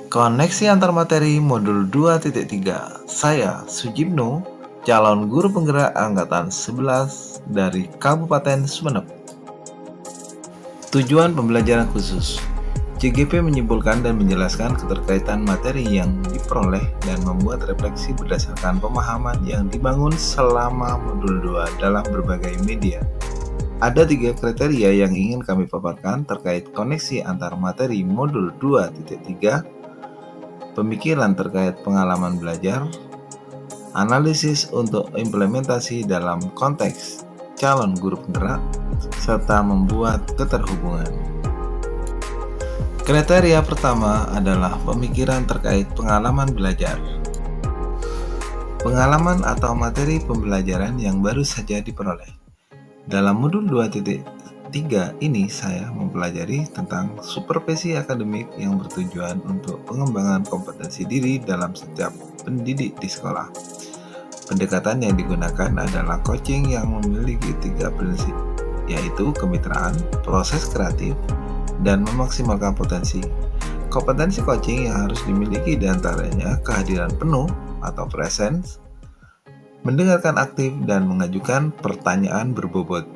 Koneksi antar materi modul 2.3. Saya Sujibno, calon guru penggerak angkatan 11 dari Kabupaten Sumeneb. Tujuan pembelajaran khusus. CGP menyimpulkan dan menjelaskan keterkaitan materi yang diperoleh dan membuat refleksi berdasarkan pemahaman yang dibangun selama modul 2 dalam berbagai media. Ada 3 kriteria yang ingin kami paparkan terkait koneksi antar materi modul 2.3, pemikiran terkait pengalaman belajar, analisis untuk implementasi dalam konteks calon guru penggerak, serta membuat keterhubungan. Kriteria pertama adalah pemikiran terkait pengalaman belajar. Pengalaman atau materi pembelajaran yang baru saja diperoleh. Dalam modul 2.3 ini saya mempelajari tentang supervisi akademik yang bertujuan untuk pengembangan kompetensi diri dalam setiap pendidik di sekolah. Pendekatan yang digunakan adalah coaching yang memiliki 3 prinsip, yaitu kemitraan, proses kreatif, dan memaksimalkan potensi. Kompetensi coaching yang harus dimiliki diantaranya kehadiran penuh atau presence, mendengarkan aktif dan mengajukan pertanyaan berbobot.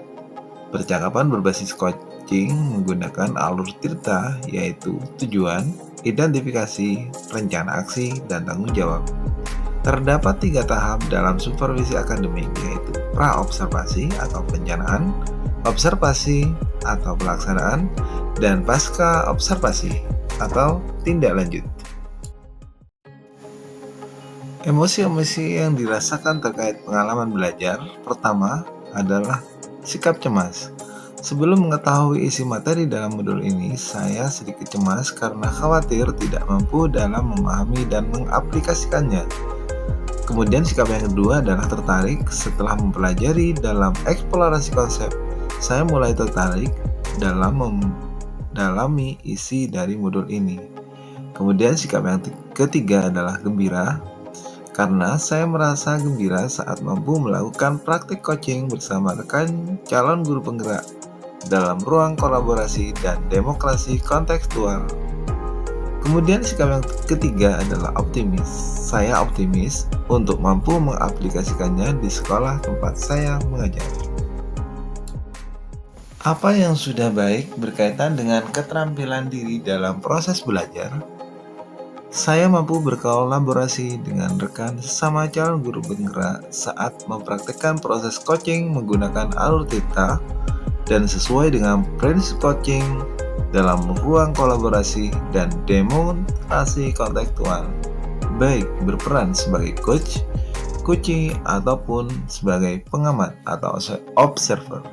Percakapan berbasis coaching menggunakan alur tirta, yaitu tujuan, identifikasi, rencana aksi, dan tanggung jawab. Terdapat 3 tahap dalam supervisi akademik, yaitu pra-observasi atau perencanaan, observasi atau pelaksanaan, dan pasca observasi atau tindak lanjut. Emosi-emosi yang dirasakan terkait pengalaman belajar pertama adalah sikap cemas. Sebelum mengetahui isi materi dalam modul ini, saya sedikit cemas karena khawatir tidak mampu dalam memahami dan mengaplikasikannya. Kemudian sikap yang kedua adalah tertarik. Setelah mempelajari dalam eksplorasi konsep, saya mulai tertarik dalam mendalami isi dari modul ini. Kemudian sikap yang ketiga adalah gembira, karena saya merasa gembira saat mampu melakukan praktik coaching bersama rekan calon guru penggerak dalam ruang kolaborasi dan demokrasi kontekstual. Kemudian sikap yang ketiga adalah optimis. Saya optimis untuk mampu mengaplikasikannya di sekolah tempat saya mengajar. Apa yang sudah baik berkaitan dengan keterampilan diri dalam proses belajar? Saya mampu berkolaborasi dengan rekan sesama calon guru penggerak saat mempraktikkan proses coaching menggunakan alur tirta dan sesuai dengan prinsip coaching dalam ruang kolaborasi dan demonstrasi kontekstual, baik berperan sebagai coach, coachee, ataupun sebagai pengamat atau observer.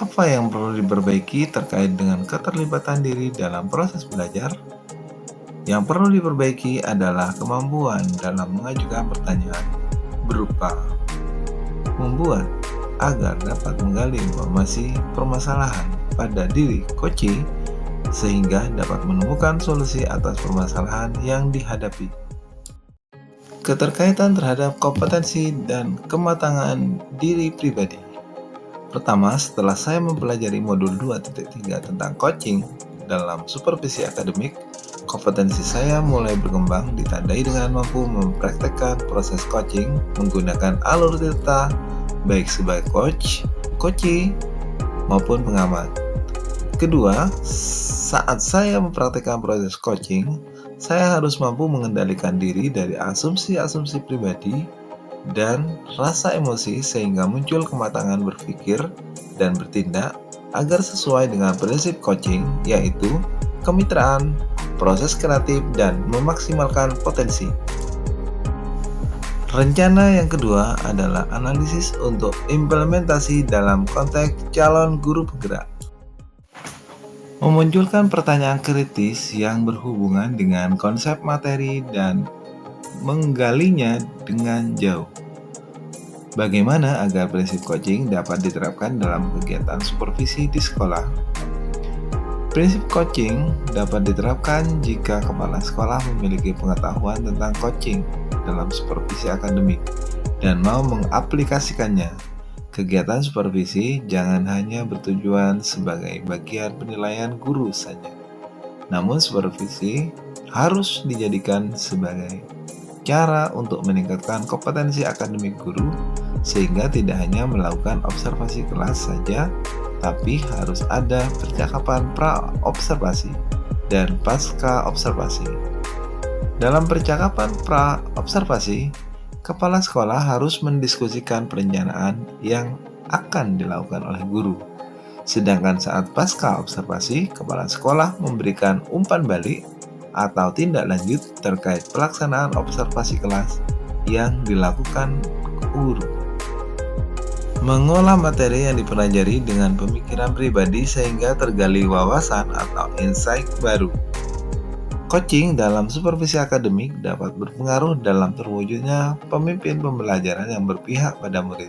Apa yang perlu diperbaiki terkait dengan keterlibatan diri dalam proses belajar? Yang perlu diperbaiki adalah kemampuan dalam mengajukan pertanyaan berupa membuat agar dapat menggali informasi permasalahan pada diri coachee sehingga dapat menemukan solusi atas permasalahan yang dihadapi. Keterkaitan terhadap kompetensi dan kematangan diri pribadi. Pertama, setelah saya mempelajari modul 2.3 tentang coaching dalam supervisi akademik, kompetensi saya mulai berkembang ditandai dengan mampu mempraktekkan proses coaching menggunakan alur tirta baik sebagai coach, coachee, maupun pengamat. Kedua, saat saya mempraktekkan proses coaching, saya harus mampu mengendalikan diri dari asumsi-asumsi pribadi dan rasa emosi sehingga muncul kematangan berpikir dan bertindak agar sesuai dengan prinsip coaching, yaitu kemitraan, proses kreatif, dan memaksimalkan potensi. Rencana yang kedua adalah analisis untuk implementasi dalam konteks calon guru penggerak. Memunculkan pertanyaan kritis yang berhubungan dengan konsep materi dan menggalinya dengan jauh. Bagaimana agar prinsip coaching dapat diterapkan dalam kegiatan supervisi di sekolah? Prinsip coaching dapat diterapkan jika kepala sekolah memiliki pengetahuan tentang coaching dalam supervisi akademik dan mau mengaplikasikannya. Kegiatan supervisi jangan hanya bertujuan sebagai bagian penilaian guru saja, Namun supervisi harus dijadikan sebagai cara untuk meningkatkan kompetensi akademik guru, sehingga tidak hanya melakukan observasi kelas saja, tapi harus ada percakapan pra-observasi dan pasca-observasi. Dalam percakapan pra-observasi, kepala sekolah harus mendiskusikan perencanaan yang akan dilakukan oleh guru. Sedangkan saat pasca observasi, kepala sekolah memberikan umpan balik atau tindak lanjut terkait pelaksanaan observasi kelas yang dilakukan guru. Mengolah materi yang dipelajari dengan pemikiran pribadi sehingga tergali wawasan atau insight baru. Coaching dalam supervisi akademik dapat berpengaruh dalam terwujudnya pemimpin pembelajaran yang berpihak pada murid.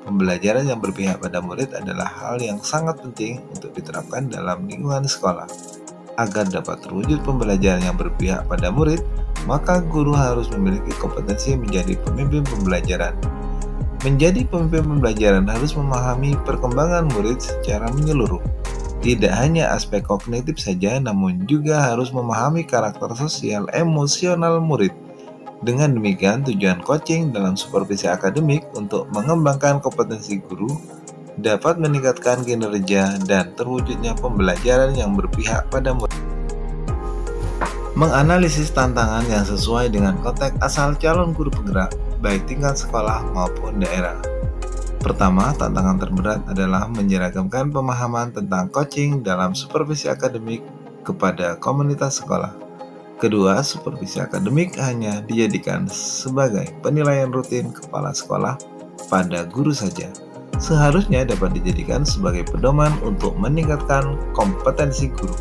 Pembelajaran yang berpihak pada murid adalah hal yang sangat penting untuk diterapkan dalam lingkungan sekolah. Agar dapat terwujud pembelajaran yang berpihak pada murid, maka guru harus memiliki kompetensi menjadi pemimpin pembelajaran. Menjadi pemimpin pembelajaran harus memahami perkembangan murid secara menyeluruh. Tidak hanya aspek kognitif saja, namun juga harus memahami karakter sosial emosional murid. Dengan demikian, tujuan coaching dalam supervisi akademik untuk mengembangkan kompetensi guru dapat meningkatkan kinerja dan terwujudnya pembelajaran yang berpihak pada murid. Menganalisis tantangan yang sesuai dengan konteks asal calon guru penggerak, baik tingkat sekolah maupun daerah. Pertama, tantangan terberat adalah menyeragamkan pemahaman tentang coaching dalam supervisi akademik kepada komunitas sekolah. Kedua, supervisi akademik hanya dijadikan sebagai penilaian rutin kepala sekolah pada guru saja. Seharusnya dapat dijadikan sebagai pedoman untuk meningkatkan kompetensi guru.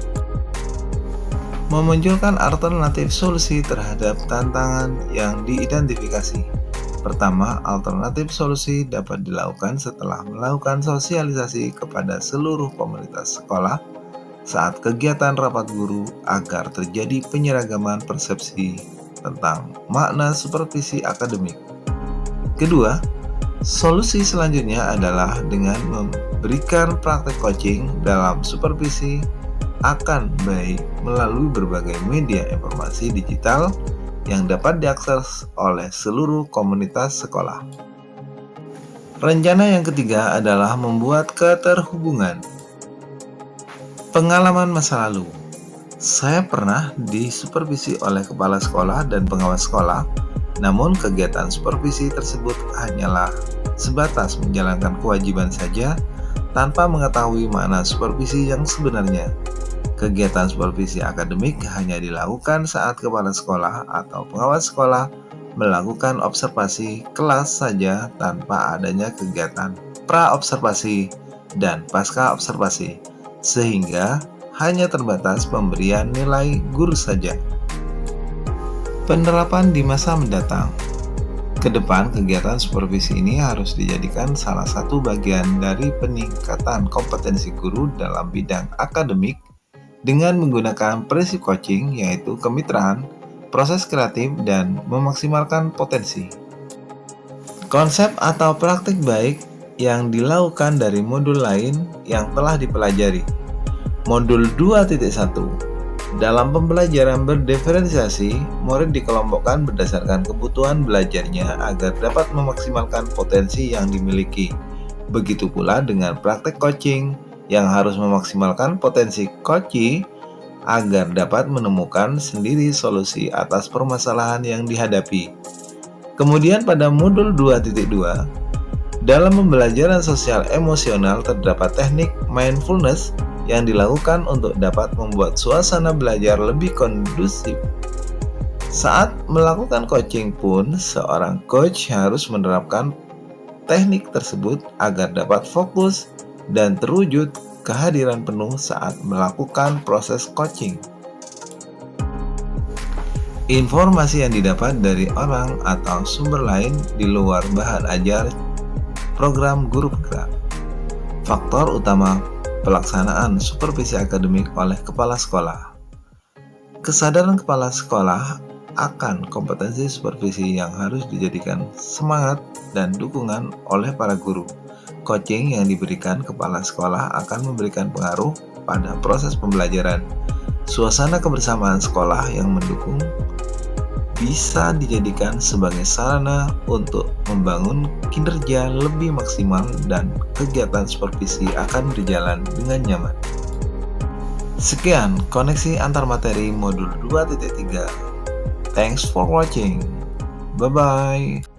Memunculkan alternatif solusi terhadap tantangan yang diidentifikasi. Pertama, alternatif solusi dapat dilakukan setelah melakukan sosialisasi kepada seluruh komunitas sekolah saat kegiatan rapat guru agar terjadi penyeragaman persepsi tentang makna supervisi akademik. Kedua, solusi selanjutnya adalah dengan memberikan praktek coaching dalam supervisi akan baik melalui berbagai media informasi digital yang dapat diakses oleh seluruh komunitas sekolah. Rencana yang ketiga adalah membuat keterhubungan. Pengalaman masa lalu. Saya pernah disupervisi oleh kepala sekolah dan pengawas sekolah, namun kegiatan supervisi tersebut hanyalah sebatas menjalankan kewajiban saja tanpa mengetahui makna supervisi yang sebenarnya. Kegiatan supervisi akademik hanya dilakukan saat kepala sekolah atau pengawas sekolah melakukan observasi kelas saja tanpa adanya kegiatan pra-observasi dan pasca-observasi, sehingga hanya terbatas pemberian nilai guru saja. Penerapan di masa mendatang. Kedepan, kegiatan supervisi ini harus dijadikan salah satu bagian dari peningkatan kompetensi guru dalam bidang akademik dengan menggunakan prinsip coaching, yaitu kemitraan, proses kreatif, dan memaksimalkan potensi. Konsep atau praktik baik yang dilakukan dari modul lain yang telah dipelajari. Modul 2.1. Dalam pembelajaran berdiferensiasi, murid dikelompokkan berdasarkan kebutuhan belajarnya agar dapat memaksimalkan potensi yang dimiliki. Begitu pula dengan praktek coaching yang harus memaksimalkan potensi coach agar dapat menemukan sendiri solusi atas permasalahan yang dihadapi. Kemudian pada modul 2.2, dalam pembelajaran sosial emosional terdapat teknik mindfulness yang dilakukan untuk dapat membuat suasana belajar lebih kondusif. Saat melakukan coaching pun, seorang coach harus menerapkan teknik tersebut agar dapat fokus dan terwujud kehadiran penuh saat melakukan proses coaching. Informasi yang didapat dari orang atau sumber lain di luar bahan ajar program guru penggerak. Faktor utama pelaksanaan supervisi akademik oleh kepala sekolah. Kesadaran kepala sekolah akan kompetensi supervisi yang harus dijadikan semangat dan dukungan oleh para guru. Coaching yang diberikan kepala sekolah akan memberikan pengaruh pada proses pembelajaran. Suasana kebersamaan sekolah yang mendukung bisa dijadikan sebagai sarana untuk membangun kinerja lebih maksimal dan kegiatan supervisi akan berjalan dengan nyaman. Sekian koneksi antar materi modul 2.3. Thanks for watching. Bye-bye.